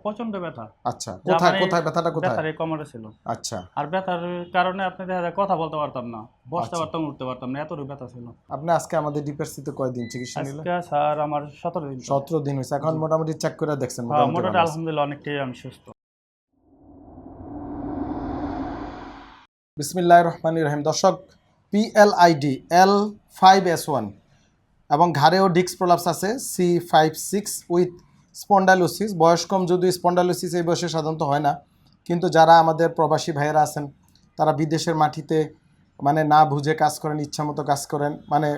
প্রচন্ড ব্যথা। আচ্ছা, কোথায় কোথায় ব্যথাটা কোথায়? ব্যথার এই কোমরে ছিল। আচ্ছা, আর ব্যথার কারণে আপনি দেখা যায় কথা বলতে পারতাম না, বসতে পারতাম, উঠতে পারতাম না, এতটুকু ব্যথা ছিল। আপনি আজকে আমাদের ডিপিআরসিতে কয়দিন চিকিৎসা নিলেন? আজকে স্যার আমার 17 দিন। 17 দিন হয়েছে। এখন মোটামুটি চেক করে দেখছেন? হ্যাঁ, মোটামুটি আলহামদুলিল্লাহ অনেকটাই আমি সুস্থ। বিসমিল্লাহির রহমানির রহিম। দর্শক, PLID L5S1 এবং ঘাড়েও ডিস্ক প্রলাপস আছে C56 উইথ স্পন্ডাইলোসিস। বয়স কম যদিও স্পন্ডাইলোসিস এই বয়সে সাধারণত হয় না, কিন্তু যারা আমাদের প্রবাসী ভাইয়েরা আছেন তারা বিদেশের মাটিতে মানে না বুঝে কাজ করেন, ইচ্ছামতো কাজ করেন, মানে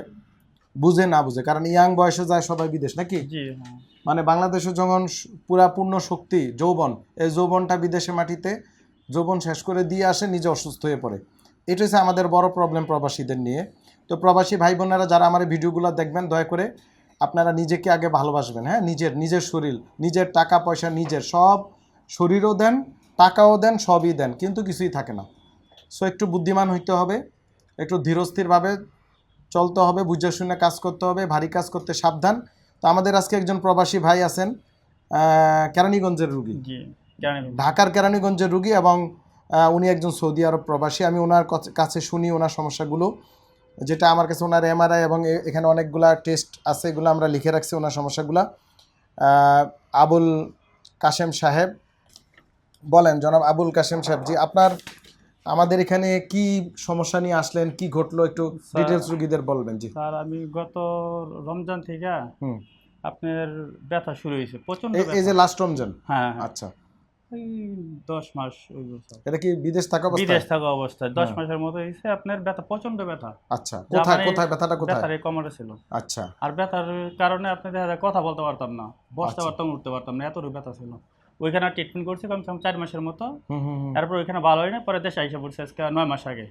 বুঝে না বুঝে, কারণ ইয়াং বয়সে যায় সবাই বিদেশ নাকি। মানে বাংলাদেশে যখন পুরা পূর্ণ শক্তি যৌবন, এই যৌবনটা বিদেশে মাটিতে যৌবন শেষ করে দিয়ে আসে, নিজে অসুস্থ হয়ে পড়ে। এটা হচ্ছে আমাদের বড় প্রবলেম প্রবাসীদের নিয়ে। তো প্রবাসী ভাই বোনেরা যারা আমার ভিডিওগুলো দেখবেন, দয়া করে আপনারা নিজেকে আগে ভালোবাসবেন। হ্যাঁ, নিজের শরীর, নিজের টাকা পয়সা, নিজের সব, শরীরও দেন, টাকাও দেন, সবই দেন, কিন্তু কিছুই থাকে না। সো একটু বুদ্ধিমান হইতে হবে, একটু ধীরস্থিরভাবে চলতে হবে, বুঝে শুনে কাজ করতে হবে, ভারী কাজ করতে সাবধান। তো আমাদের আজকে একজন প্রবাসী ভাই আছেন, কেরানীগঞ্জের রুগী, ঢাকার কেরানীগঞ্জের রুগী, এবং উনি একজন সৌদি আরব প্রবাসী। আমি ওনার কাছে শুনি ওনার সমস্যাগুলো, যেটা আমার কাছে ওনার MRI এবং এখানে অনেকগুলা টেস্ট আছে, এগুলো আমরা লিখে রাখছি ওনার সমস্যাগুলো। আবুল কাশেম সাহেব, বলেন জনাব আবুল কাশেম সাহেব জি, আপনার আমাদের এখানে কি সমস্যা নিয়ে আসলেন, কি ঘটলো, একটু ডিটেলস রুগীদের বলবেন। জি স্যার, আমি গত রমজান থেকে আপনার ব্যথা শুরু হয়েছে প্রচন্ড। এই যে লাস্ট রমজান? হ্যাঁ। আচ্ছা, 10 মাস। এটা কি বিদেশ থাকা অবস্থায় 10 মাসের মতো হয়েছে আপনার ব্যথা, প্রচন্ড ব্যথা। আচ্ছা, কোথায় কোথায় ব্যথাটা কোথায়? ব্যথার এই কোমরে ছিল। আচ্ছা, আর ব্যথার কারণে আপনি দেখা যায় কথা বলতে পারতাম না, বসতে পারতাম, উঠতে পারতাম না, এতটুকু ব্যথা ছিল। ওইখানে ট্রিটমেন্ট করছি কমসে কম 4 মাসের মতো। তারপর ওইখানে ভালো হয় না, পরে দেশে আইসা পড়ছে আজকে 9 মাস আগে।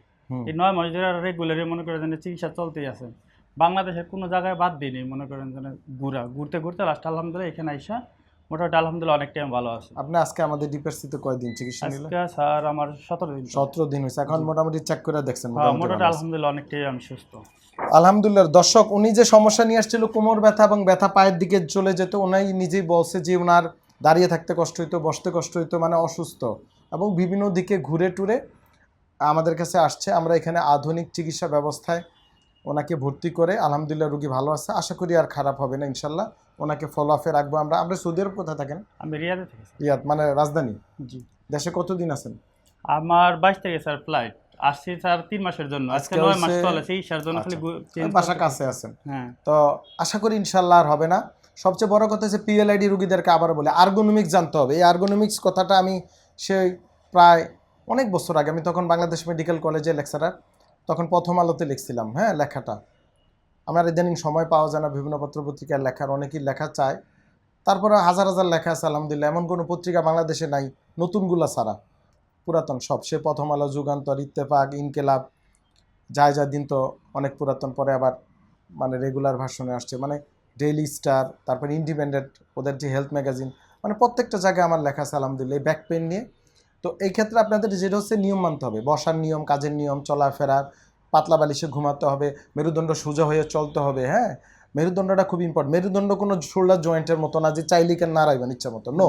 এই 9 মাস ধরে রেগুলারই মনে করেন যে চিকিৎসা চলতেই আছে। বাংলাদেশের কোনো জায়গায় বাদ দিইনি, মনে করেন যে ঘুরতে ঘুরতে লাস্ট আলহামদুলিল্লাহ এখানে আইসা মোটামুটি আলহামদুলিল্লাহ অনেক টাইম ভালো আছে। আপনি আজকে আমাদের ডিপিআরসিতে কয়দিন চিকিৎসা নিলেন? আজকে স্যার আমার 17 দিন। 17 দিন হয়েছে। এখন মোটামুটি চেক করে দেখছেন? মোটামুটি আলহামদুলিল্লাহ অনেকটাই আমি সুস্থ। আলহামদুলিল্লাহ। দর্শক, উনি যে সমস্যা নিয়ে আসছিল কোমর ব্যথা এবং ব্যথা পায়ের দিকে চলে যেত, উনি নিজেই বলছে যে ওনার দাঁড়িয়ে থাকতে কষ্ট হইতো, বসতে কষ্ট হইতো, মানে অসুস্থ, এবং বিভিন্ন দিকে ঘুরে টুরে আমাদের কাছে আসছে। আমরা এখানে আধুনিক চিকিৎসা ব্যবস্থায় ওনাকে ভর্তি করে আলহামদুলিল্লাহ রুগী ভালো আছে। আশা করি আর খারাপ হবে না ইনশাল্লাহ। ওনাকে ফলো আপে রাখবো আমরা। আমরা সৌদি আরব কোথায় থাকেন? আমি রিয়াদে থাকি। রিয়াদ মানে রাজধানী? জি। দেশে কতদিন আছেন? আমার 22 থেকে স্যার ফ্লাইট আসছি স্যার 3 মাসের জন্য। আজকে 9 মাস চলে, সেই জন্য খালি বাসা কাছে আছেন। হ্যাঁ, তো আশা করি ইনশাল্লাহ আর হবে না। সবচেয়ে বড় কথা হচ্ছে PLID রুগীদেরকে আবার বলে আর্গোনমিক্স জানতে হবে। এই আর্গোনমিক্স কথাটা আমি সেই প্রায় অনেক বছর আগে, আমি তখন বাংলাদেশ মেডিকেল কলেজে লেকচারার, তখন প্রথম আলোতে লিখছিলাম। হ্যাঁ, লেখাটা আমার ইদানিং সময় পাওয়া যায় না, বিভিন্ন পত্রপত্রিকার লেখার অনেকেই লেখা চায়, তারপরে হাজার হাজার লেখা আছে আলহামদুলিল্লাহ। এমন কোনো পত্রিকা বাংলাদেশে নাই নতুনগুলা ছাড়া, পুরাতন সব। সে প্রথম আলো, যুগান্তর, ইত্তেফাক, ইনকেলাব, যা দিন তো অনেক পুরাতন, পরে আবার মানে রেগুলার ভার্সনে আসছে, মানে ডেইলি স্টার, তারপর ইন্ডিপেন্ডেন্ট, ওদের যে হেলথ ম্যাগাজিন, মানে প্রত্যেকটা জায়গায় আমার লেখা আছে আলহামদুলিল্লাহ এই ব্যাক পেন নিয়ে। তো এই ক্ষেত্রে আপনাদের যেটা হচ্ছে নিয়ম মানতে হবে, বসার নিয়ম, কাজের নিয়ম, চলাফেরার, পাতলা বালিশে ঘুমাতে হবে, মেরুদণ্ড সোজা হয়ে চলতে হবে। হ্যাঁ, মেরুদণ্ডটা খুব ইম্পর্টেন্ট। মেরুদণ্ড কোনো শোল্ডার জয়েন্টের মতো না যে চাইলে কেন নাড়াইবেন ইচ্ছা মতো, নো,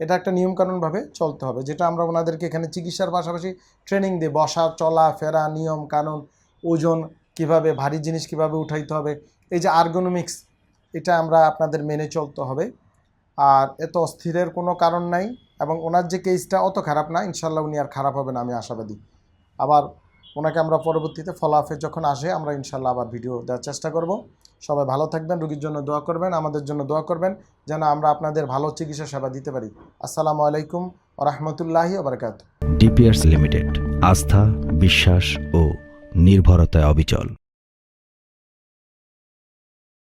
এটা একটা নিয়মকানুনভাবে চলতে হবে, যেটা আমরা ওনাদেরকে এখানে চিকিৎসার পাশাপাশি ট্রেনিং দিই। বসা, চলা ফেরা, নিয়ম কানুন, ওজন কিভাবে, ভারী জিনিস কিভাবে উঠাইতে হবে, এই যে আর্গোনমিক্স, এটা আমরা আপনাদের মেনে চলতে হবে। আর এত অস্থিরের কোনো কারণ নাই, এবং ওনার যে কেসটা অত খারাপ না, ইনশাল্লাহ উনি আর খারাপ হবে না, আমি আশাবাদী। আবার ওনাকে আমরা পরবর্তীতে ফলো আপে যখন আসে আমরা ইনশাল্লাহ আবার ভিডিও দেওয়ার চেষ্টা করব। সবাই ভালো থাকবেন, রোগীর জন্য দোয়া করবেন, আমাদের জন্য দোয়া করবেন, যেন আমরা আপনাদের ভালো চিকিৎসা সেবা দিতে পারি। আসসালামু আলাইকুম ওয়া রাহমাতুল্লাহি ওয়া বারাকাতুহু। ডিপিআরসি লিমিটেড, আস্থা, বিশ্বাস ও নির্ভরতায় অবিচল।